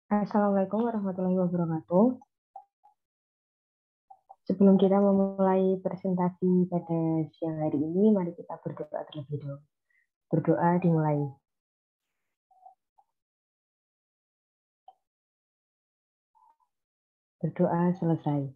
Assalamualaikum warahmatullahi wabarakatuh. Sebelum kita memulai presentasi pada siang hari ini, mari kita berdoa terlebih dahulu. Berdoa dimulai. Berdoa selesai.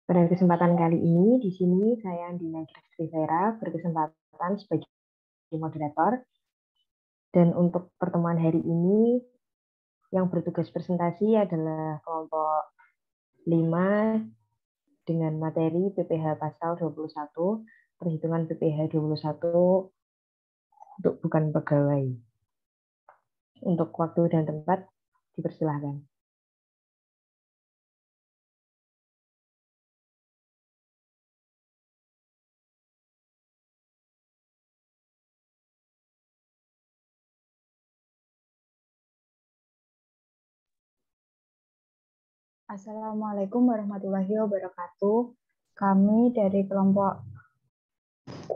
Pada kesempatan kali ini, di sini saya Andina Kristivera berkesempatan sebagai moderator. Dan untuk pertemuan hari ini, yang bertugas presentasi adalah kelompok 5 dengan materi PPh pasal 21, perhitungan PPh 21 untuk bukan pegawai. Untuk waktu dan tempat, dipersilahkan. Assalamualaikum warahmatullahi wabarakatuh. Kami dari kelompok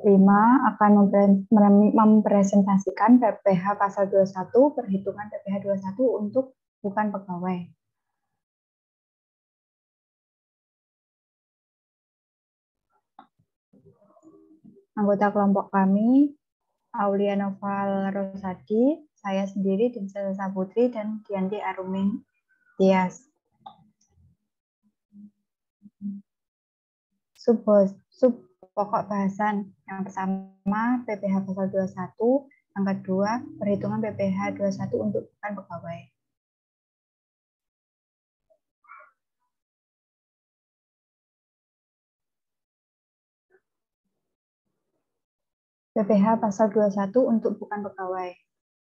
5 akan mempresentasikan PPh pasal 21, perhitungan PPh 21 untuk bukan pegawai. Anggota kelompok kami, Aulia Noval Rosadi, saya sendiri, Dinsa Saputri, dan Dianti Aruming Tias. Sub pokok bahasan yang pertama PPh pasal 21, yang kedua perhitungan PPh 21 untuk bukan pegawai. PPh pasal 21 untuk bukan pegawai.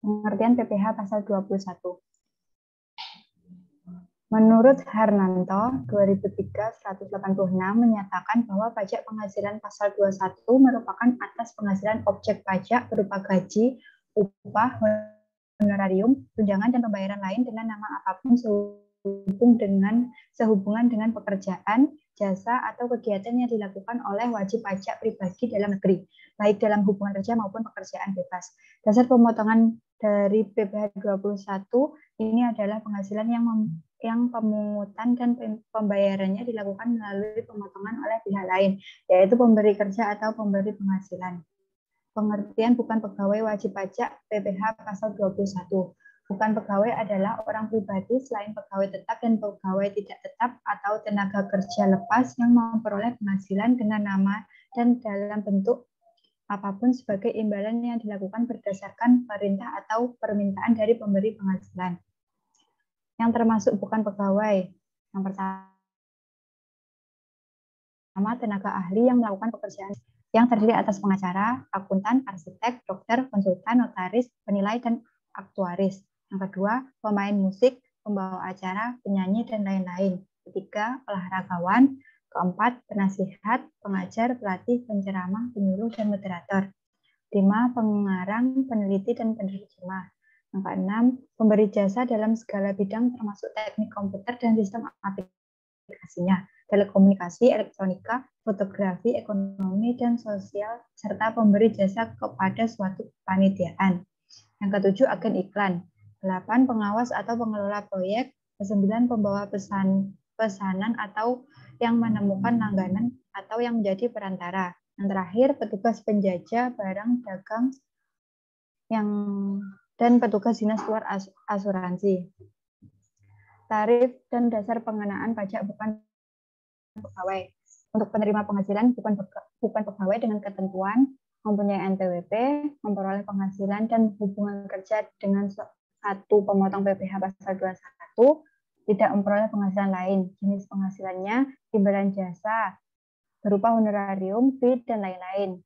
Pengertian PPh pasal 21. Menurut Harnanto, 2003-186 menyatakan bahwa pajak penghasilan pasal 21 merupakan atas penghasilan objek pajak berupa gaji, upah, honorarium, tunjangan, dan pembayaran lain dengan nama apapun sehubungan dengan pekerjaan, jasa, atau kegiatan yang dilakukan oleh wajib pajak pribadi dalam negeri, baik dalam hubungan kerja maupun pekerjaan bebas. Dasar pemotongan dari PPh 21 ini adalah penghasilan yang pemungutan dan pembayarannya dilakukan melalui pemotongan oleh pihak lain, yaitu pemberi kerja atau pemberi penghasilan. Pengertian bukan pegawai wajib pajak PPh pasal 21. Bukan pegawai adalah orang pribadi selain pegawai tetap dan pegawai tidak tetap atau tenaga kerja lepas yang memperoleh penghasilan dengan nama dan dalam bentuk apapun sebagai imbalan yang dilakukan berdasarkan perintah atau permintaan dari pemberi penghasilan. Yang termasuk bukan pegawai. Yang pertama, tenaga ahli yang melakukan pekerjaan yang terdiri atas pengacara, akuntan, arsitek, dokter, konsultan, notaris, penilai, dan aktuaris. Yang kedua, pemain musik, pembawa acara, penyanyi, dan lain-lain. Ketiga, olahragawan. Keempat, penasihat, pengajar, pelatih, penceramah, penyuluh, dan moderator. 5, pengarang, peneliti, dan penerjemah. Yang keenam, pemberi jasa dalam segala bidang termasuk teknik komputer dan sistem aplikasinya, telekomunikasi, elektronika, fotografi, ekonomi, dan sosial, serta pemberi jasa kepada suatu kepanitiaan. Yang ketujuh, agen iklan. 8, pengawas atau pengelola proyek. 9, pembawa pesanan atau yang menemukan langganan atau yang menjadi perantara. Yang terakhir, petugas penjajah barang dagang dan petugas dinas luar asuransi. Tarif dan dasar pengenaan pajak bukan pegawai. Untuk penerima penghasilan bukan pegawai dengan ketentuan mempunyai NPWP, memperoleh penghasilan dan hubungan kerja dengan satu pemotong PPh pasal 21, tidak memperoleh penghasilan lain. Jenis penghasilannya imbalan jasa berupa honorarium, fee, dan lain-lain.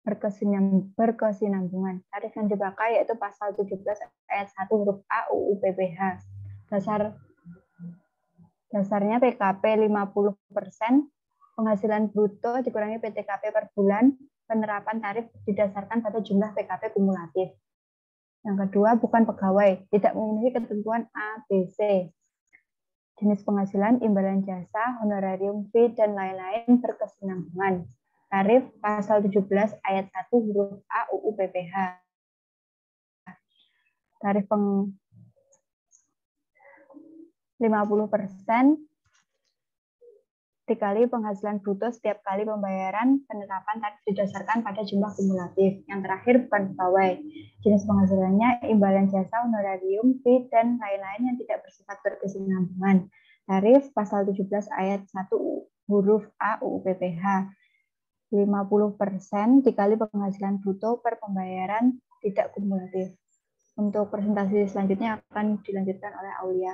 Berkesinambungan. Tarif yang dipakai yaitu pasal 17 ayat 1 huruf A UU PPh. Dasarnya PKP 50%, penghasilan bruto dikurangi PTKP per bulan, penerapan tarif didasarkan pada jumlah PKP kumulatif. Yang kedua, bukan pegawai, tidak memenuhi ketentuan A, B, C. Jenis penghasilan, imbalan jasa, honorarium, fee, dan lain-lain berkesinambungan. Tarif pasal 17 ayat 1 huruf A UU PPh. tarif 50% dikali penghasilan bruto setiap kali pembayaran. Penerapan tarif didasarkan pada jumlah kumulatif. Yang terakhir bukan pegawai. Jenis penghasilannya imbalan jasa, honorarium, fee, dan lain-lain yang tidak bersifat berkesinambungan. Tarif pasal 17 ayat 1 huruf A UU PPH. 50% dikali penghasilan bruto per pembayaran tidak kumulatif. Untuk presentasi selanjutnya akan dilanjutkan oleh Aulia.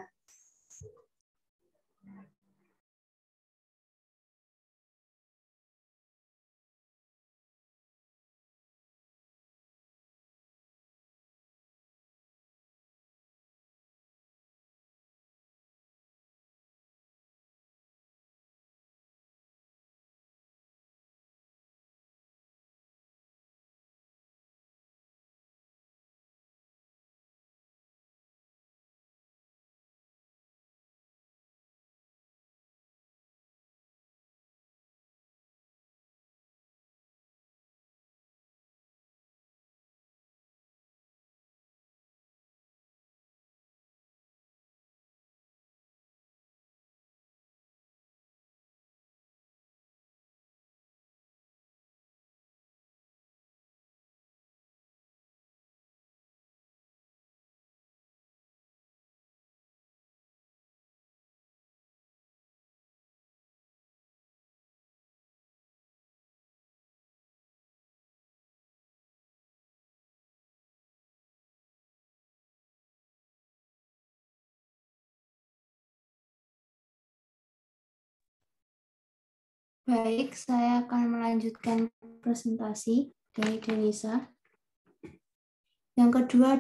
Baik, saya akan melanjutkan presentasi dari Denisa. Yang kedua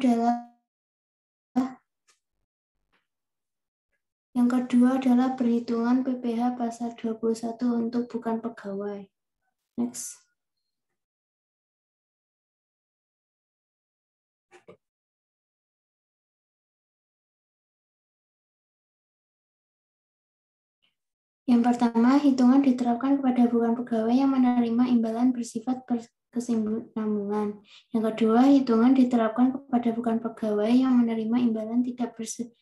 adalah perhitungan PPh pasal 21 untuk bukan pegawai. Next. Yang pertama, hitungan diterapkan kepada bukan pegawai yang menerima imbalan bersifat berkesinambungan. Yang kedua, hitungan diterapkan kepada bukan pegawai yang menerima imbalan tidak bersifat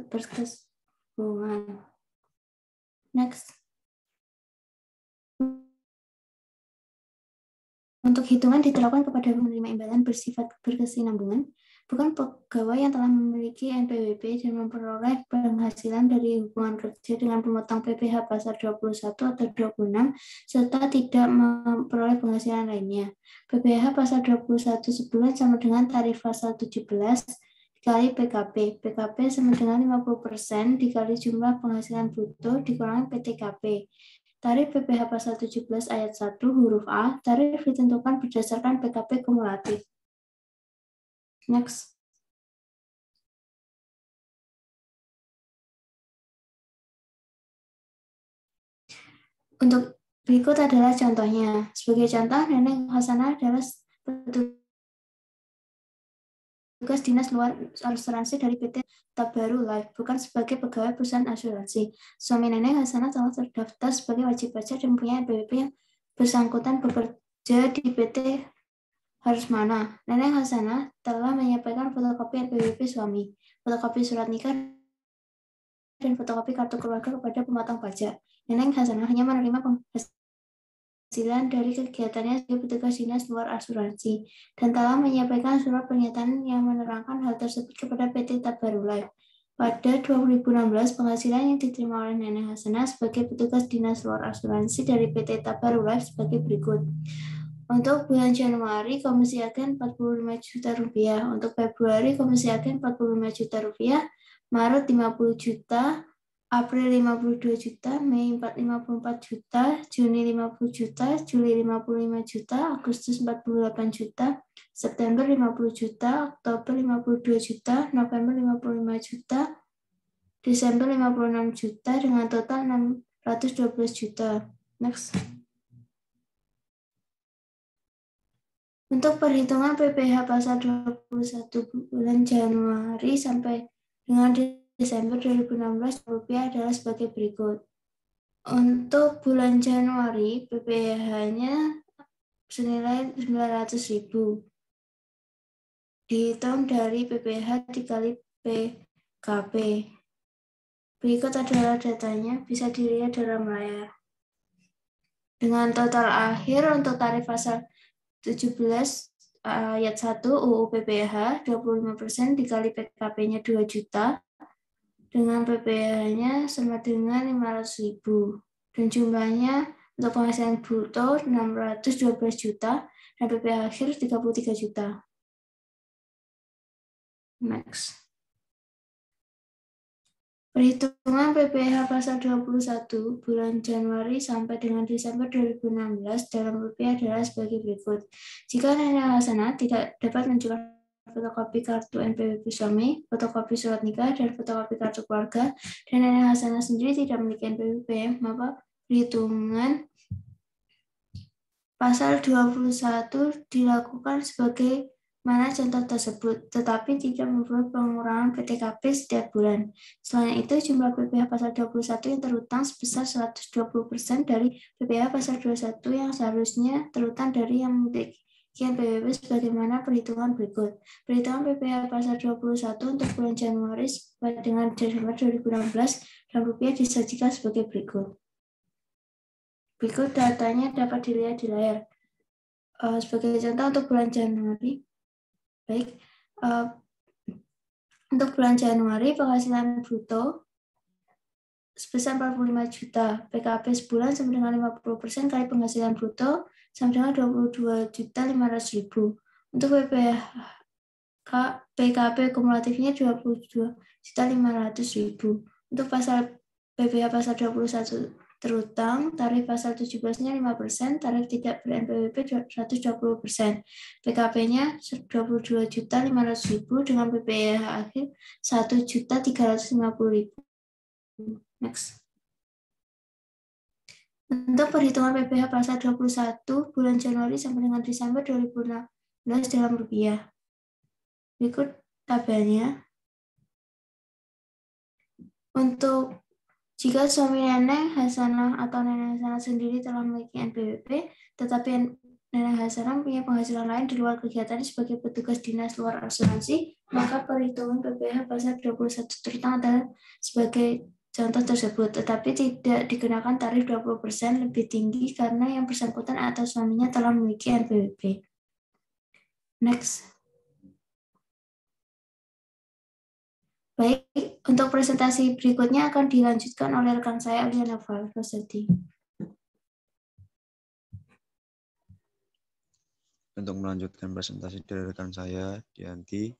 berkesinambungan. Next. Untuk hitungan diterapkan kepada menerima imbalan bersifat berkesinambungan, bukan pegawai yang telah memiliki NPWP dan memperoleh penghasilan dari hubungan kerja dengan pemotong PPh pasal 21 atau 26, serta tidak memperoleh penghasilan lainnya. PPh pasal 21 sebulan sama dengan tarif pasal 17 dikali PKP. PKP sama dengan 50% dikali jumlah penghasilan bruto dikurangi PTKP. Tarif PPh pasal 17 ayat 1 huruf A, tarif ditentukan berdasarkan PKP kumulatif. Next. Untuk berikut adalah contohnya. Sebagai contoh, Neneng Hasanah adalah petugas dinas luar asuransi dari PT Tabaru Life, bukan sebagai pegawai perusahaan asuransi. Suami Neneng Hasanah telah terdaftar sebagai wajib pajak dan mempunyai NPWP yang bersangkutan bekerja di PT Harusmana. Neneng Hasanah telah menyampaikan fotokopi NPWP suami, fotokopi surat nikah, dan fotokopi kartu keluarga kepada pemotong pajak. Neneng Hasanah hanya menerima penghasilan dari kegiatannya sebagai petugas dinas luar asuransi dan telah menyampaikan surat pernyataan yang menerangkan hal tersebut kepada PT Tabaru Life. Pada 2016, penghasilan yang diterima oleh Neneng Hasanah sebagai petugas dinas luar asuransi dari PT Tabaru Life sebagai berikut. Untuk bulan Januari, Komisi Agen 45 juta rupiah. Untuk Februari, Komisi Agen 45 juta rupiah. Maret 50 juta. April 52 juta. Mei 54 juta. Juni 50 juta. Juli 55 juta. Agustus 48 juta. September 50 juta. Oktober 52 juta. November 55 juta. Desember 56 juta. Dengan total 612 juta. Next. Untuk perhitungan PPh pasal 21 bulan Januari sampai dengan Desember 2016 rupiah adalah sebagai berikut. Untuk bulan Januari PPh-nya senilai 900.000. dihitung dari PPH dikali PKP. Berikut adalah datanya, bisa dilihat dalam layar. Dengan total akhir untuk tarif pasal 17 ayat 1 UU PPH 25% dikali PKP-nya 2 juta dengan PPH-nya sama dengan 500.000 dan jumlahnya untuk penghasilan bruto 612 juta dan PPH akhir 33 juta. Next. Perhitungan PPH pasal 21 bulan Januari sampai dengan Desember 2016 dalam rupiah adalah sebagai berikut. Jika Nenek Hasanah tidak dapat menunjukkan fotokopi kartu NPWP suami, fotokopi surat nikah, dan fotokopi kartu keluarga, dan Nenek Hasanah sendiri tidak memiliki NPWP, maka perhitungan pasal 21 dilakukan sebagai mana contoh tersebut, tetapi tidak memperoleh pengurangan PTKP setiap bulan. Selain itu, jumlah PPH pasal 21 yang terutang sebesar 120% dari PPH pasal 21 yang seharusnya terutang dari yang memiliki PWP sebagaimana perhitungan berikut. Perhitungan PPH pasal 21 untuk bulan Januari sampai dengan Desember 2016 dalam rupiah disajikan sebagai berikut. Berikut datanya dapat dilihat di layar. Sebagai contoh untuk bulan Januari, baik, untuk bulan Januari penghasilan bruto sebesar 45 juta, PKP sebulan sama dengan 50% kali penghasilan bruto sama dengan 22.500.000. Untuk PKP kumulatifnya 22.500.000. Untuk pasal PPH pasal 21 terutang, tarif pasal 17-nya 5%, tarif tidak ber-NPWP 120%. PKP-nya 22.500.000 dengan PPH akhir 1.350.000. Next. Untuk perhitungan PPH pasal 21 bulan Januari sampai dengan Desember 2016 dalam rupiah. Berikut tabelnya. Untuk jika suami Nenek Hasanah atau Nenek Hasanah sendiri telah memiliki NPWP, tetapi Nenek Hasanah punya penghasilan lain di luar kegiatannya sebagai petugas dinas luar asuransi, maka perhitungan PPH pasal 21 terutang adalah sebagai contoh tersebut, tetapi tidak dikenakan tarif 20% lebih tinggi karena yang bersangkutan atau suaminya telah memiliki NPWP. Next. Baik, untuk presentasi berikutnya akan dilanjutkan oleh rekan saya, Aliana Valrosati. Untuk melanjutkan presentasi dari rekan saya, Dianti.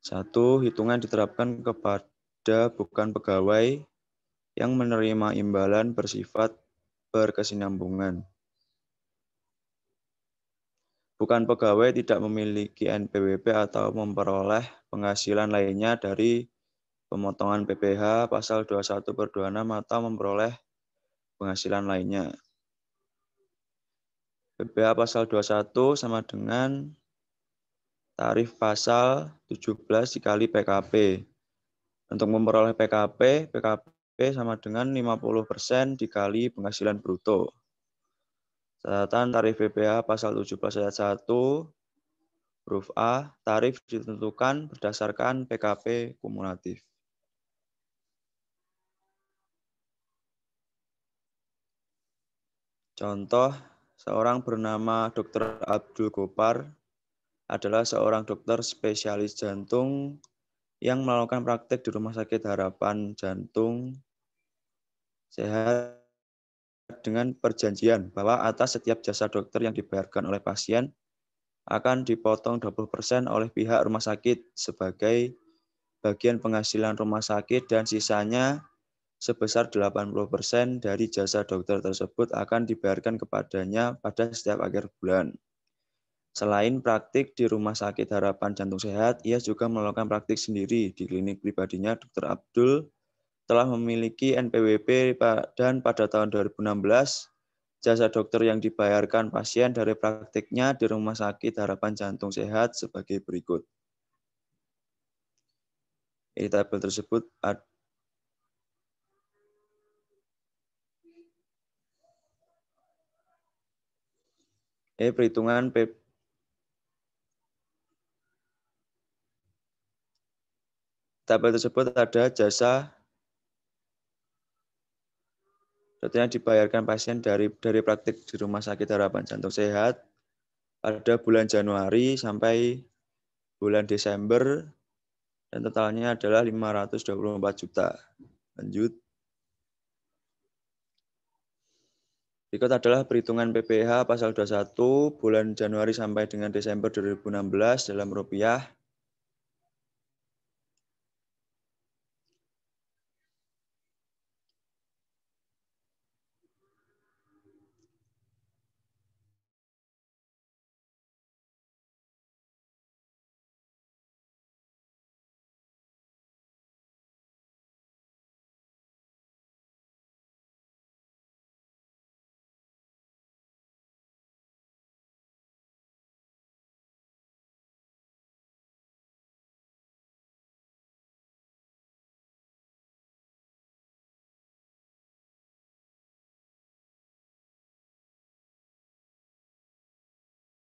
1. Hitungan diterapkan kepada bukan pegawai yang menerima imbalan bersifat berkesinambungan. Bukan pegawai tidak memiliki NPWP atau memperoleh penghasilan lainnya dari pemotongan PPH pasal 21/26 atau memperoleh penghasilan lainnya. PPH pasal 21 sama dengan tarif pasal 17 dikali PKP. Untuk memperoleh PKP sama dengan 50% dikali penghasilan bruto. Catatan tarif PPH pasal 17 ayat 1 huruf A, tarif ditentukan berdasarkan PKP kumulatif. Contoh, seorang bernama Dr. Abdul Gopar adalah seorang dokter spesialis jantung yang melakukan praktek di Rumah Sakit Harapan Jantung Sehat dengan perjanjian bahwa atas setiap jasa dokter yang dibayarkan oleh pasien akan dipotong 20% oleh pihak rumah sakit sebagai bagian penghasilan rumah sakit dan sisanya sebesar 80% dari jasa dokter tersebut akan dibayarkan kepadanya pada setiap akhir bulan. Selain praktik di Rumah Sakit Harapan Jantung Sehat, ia juga melakukan praktik sendiri di klinik pribadinya. Dr. Abdul telah memiliki NPWP dan pada tahun 2016, jasa dokter yang dibayarkan pasien dari praktiknya di Rumah Sakit Harapan Jantung Sehat sebagai berikut. Di tabel tersebut ada perhitungan tabel tersebut ada jasa yang dibayarkan pasien dari praktik di Rumah Sakit Harapan Jantung Sehat pada bulan Januari sampai bulan Desember, dan totalnya adalah 524 juta. Lanjut. Berikut adalah perhitungan PPh pasal 21 bulan Januari sampai dengan Desember 2016 dalam rupiah.